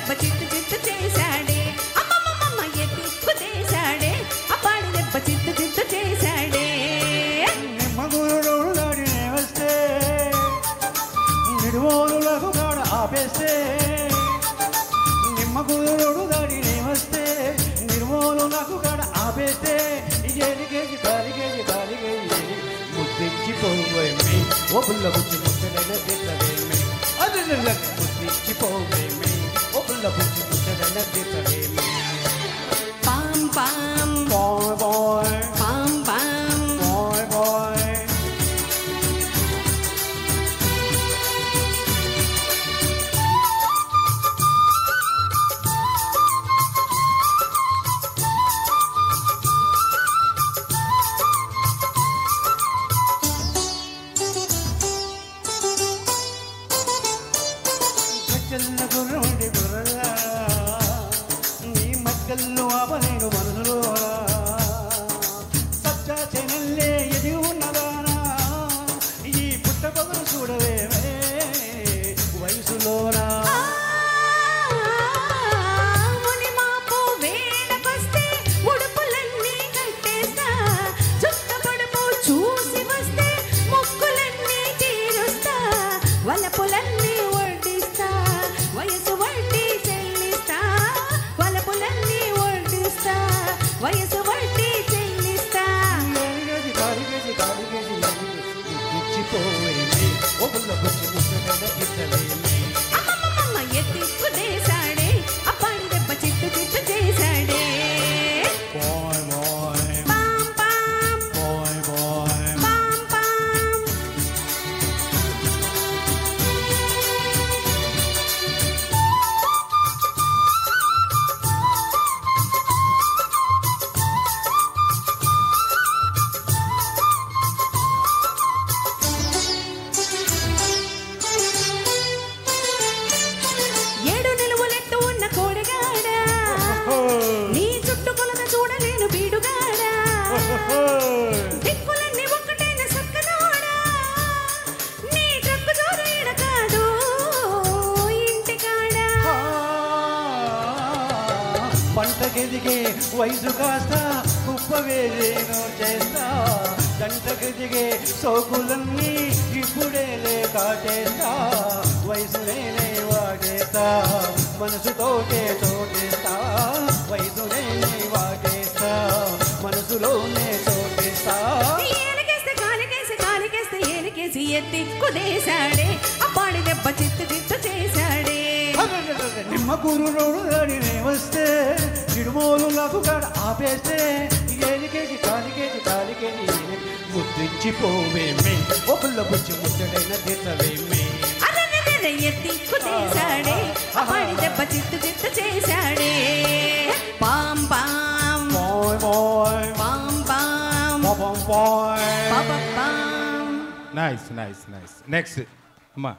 దెబ్బ చిత్తు చిత్తు చేశాడే అమ్మమ్మమ్మ ఎత్తి కుదేశాడే అపాడి దెబ్బ చిత్తు చిత్తు చేశాడే నిమ్మగూరుడు దాడినే వస్తే నిడువోలులకు కాడ ఆపేస్తే నిమ్మగూరుడు దాడినే వస్తే నిర్మూలులకు కాడ ఆపేస్తే ఏలిగేసి బాలిగేసి ముద్దిచ్చిపోవేమి ఓ పుల్ల బుచ్చి ముచ్చడైన తిట్టవేమి అది ముద్దిచ్చిపోవేమి ఓ పుల్ల బుచ్చి ముచ్చడైన తిట్టవేమి పాం పాం బాయ్ బాయ్ పాం పాం బాయ్ బాయ్ గజ్జల్ల గుర్రమండి గుర్రలా నీ మగ్గల్లో ఆపలేను మనసులో సచ్చా చెనల్లే ఎదిగి ఉన్నదానా ఈ పుట్ట పగులు చూడవేమే వయసులోనా మునిమాపు వేడకొస్తే ఉడుపులన్నీ కట్టేస్తా చుక్క పొడుపు చూసి వస్తే ముక్కులన్నీ తీరుస్తా వలపులన్నీ వడ్డిస్తా వయసు వడ్డీ చెల్లిస్తా వలపులన్నీ వడ్డిస్తా వయసు వడ్డీ చెల్లిస్తా కాలిగేసి గుచ్చిపోవేమి ఓ పుల్ల బుచ్చి ముచ్చటైన తిట్టవేమి అమ్మమ్మమ్మ ఎత్తి కుదేశాడే అప్పాడి దెబ్బ చిత్తు చిత్తు చేశాడే బాయ్ బాయ్ పాం పాం బాయ్ బాయ్ పాం పాం ఏడు నిలువులెత్తు ఉన్న కోడిగాడ నీ చుట్టూ కొలత చూడలేను బీడుగాడ దిక్కులన్నీ ఒక్కటైన సక్కనోడా నీ ట్రక్కు జోరు ఈడ కాదు ఇంటికాడ పంటకెదిగే వయసు కాస్త కుప్ప వేరేను చేస్తా గంటకెదిగే సోకులన్నీ ఇప్పుడేలే కాటేస్తా వయసునేనే వాడేస్తా మనసుతోటే చోటేస్తా వయసునేనే వాడేస్తా మనసులోనే చోటేస్తా ఏలికేస్తే కాలికేస్తే ఏలికేసి ఎత్తి కుదేశాడే అప్పాడి దెబ్బ చిత్తు చిత్తు చేశాడే నిమ్మ కూరులోడు దాడినే వస్తే నిడుమోలులకు కాడ ఆపేస్తే ఏలికేసి కాలికేసి ముద్దిచ్చిపోవేమి ఓ పుల్ల బుచ్చి ముచ్చటైన తిట్టవేమి అదనదన ఎత్తి కుదేశాడే అప్పాడి దెబ్బ చిత్తు చిత్తు చేశాడే పాం పాం బాయ్ బాయ్ పాం పాం బాయ్ బాయ్ పాప పాం నైస్ నైస్ నైస్ నెక్స్ట్ అమ్మా